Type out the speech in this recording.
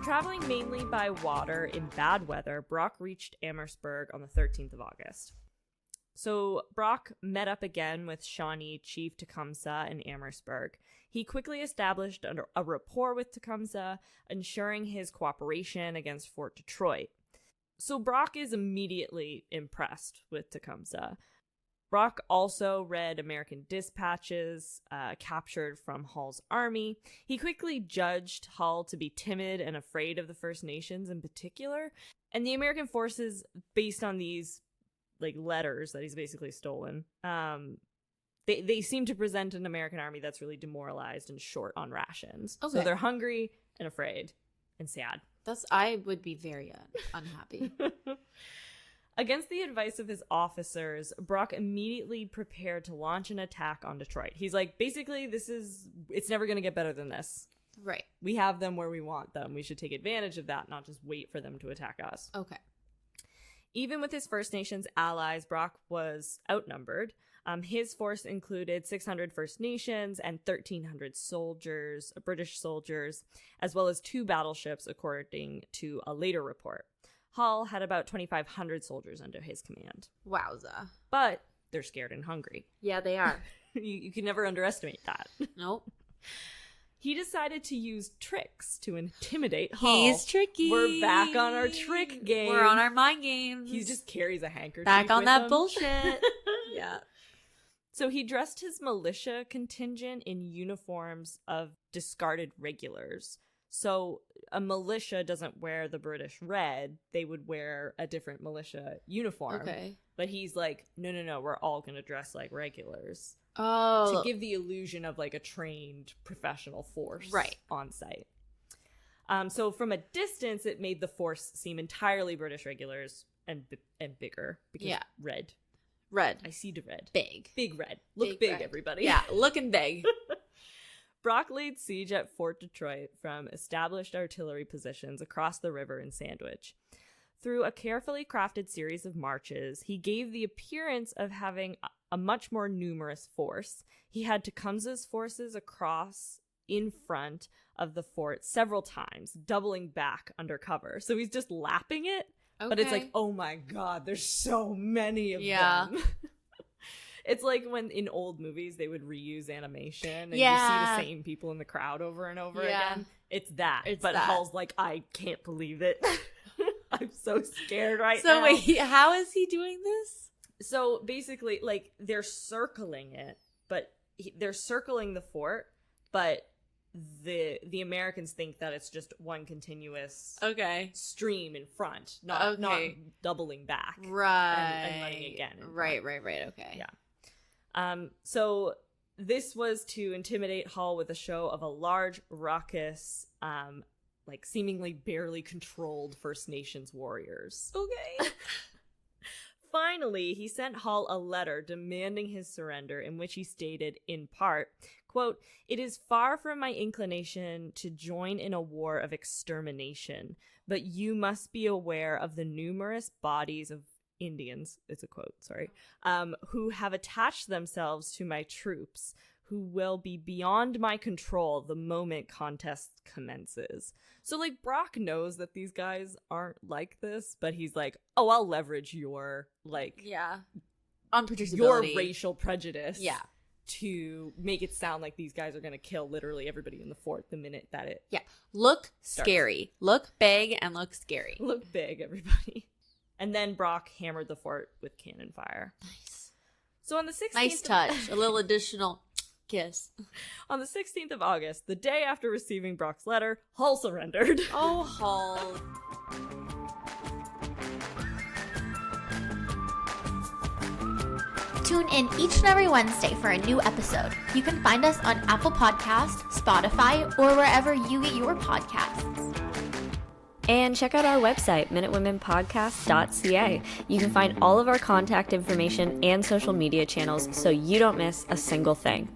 traveling mainly by water in bad weather, Brock reached Amherstburg on the 13th of August. So Brock met up again with Shawnee Chief Tecumseh in Amherstburg. He quickly established a rapport with Tecumseh, ensuring his cooperation against Fort Detroit. So Brock is immediately impressed with Tecumseh. Brock also read American dispatches captured from Hull's army. He quickly judged Hull to be timid and afraid of the First Nations in particular. And the American forces, based on these letters that he's basically stolen, they seem to present an American army that's really demoralized and short on rations. Okay. So they're hungry and afraid and sad. I would be very unhappy. Against the advice of his officers, Brock immediately prepared to launch an attack on Detroit. He's like, basically, it's never going to get better than this. Right. We have them where we want them. We should take advantage of that, not just wait for them to attack us. Okay. Even with his First Nations allies, Brock was outnumbered. His force included 600 First Nations and 1,300 soldiers, British soldiers, as well as 2 battleships, according to a later report. Hull had about 2,500 soldiers under his command. Wowza. But they're scared and hungry. Yeah, they are. You can never underestimate that. Nope. He decided to use tricks to intimidate Hull. He's tricky. We're back on our trick game. We're on our mind games. He just carries a handkerchief back on with that him. bullshit. Yeah. So he dressed his militia contingent in uniforms of discarded regulars. So a militia doesn't wear the British red. They would wear a different militia uniform. Okay. But he's like, no, we're all going to dress like regulars. Oh. To give the illusion of a trained professional force on site. So from a distance, it made the force seem entirely British regulars and bigger. Because red. Red. I see the red. Big. Big red. Look big, everybody. Yeah, looking big. Brock laid siege at Fort Detroit from established artillery positions across the river in Sandwich. Through a carefully crafted series of marches, he gave the appearance of having a much more numerous force. He had Tecumseh's forces across in front of the fort several times, doubling back under cover. So he's just lapping it, but it's like, oh my God, there's so many of them. It's like when in old movies they would reuse animation and you see the same people in the crowd over and over again. It's that. But Hull's like, I can't believe it. I'm so scared now. So wait, how is he doing this? So basically, they're circling it, but they're circling the fort, but the Americans think that it's just one continuous stream in front, not doubling back. Right. And running again. Right. Okay. Yeah. So this was to intimidate Hull with a show of a large, raucous, seemingly barely controlled First Nations warriors. Okay. Finally, he sent Hull a letter demanding his surrender, in which he stated, in part, quote, "It is far from my inclination to join in a war of extermination, but you must be aware of the numerous bodies of Indians," it's a quote, sorry, "who have attached themselves to my troops, who will be beyond my control the moment contest commences." So, Brock knows that these guys aren't like this, but he's like, oh, I'll leverage your, unpredictability, your racial prejudice to make it sound like these guys are going to kill literally everybody in the fort the minute that it look starts. Scary. Look big and look scary. Look big, everybody. And then Brock hammered the fort with cannon fire. Nice. So on the 16th... Nice touch. A little additional kiss. On the 16th of August, the day after receiving Brock's letter, Hull surrendered. Oh, Hull. Tune in each and every Wednesday for a new episode. You can find us on Apple Podcasts, Spotify, or wherever you get your podcasts. And check out our website, minutewomenpodcast.ca. You can find all of our contact information and social media channels so you don't miss a single thing.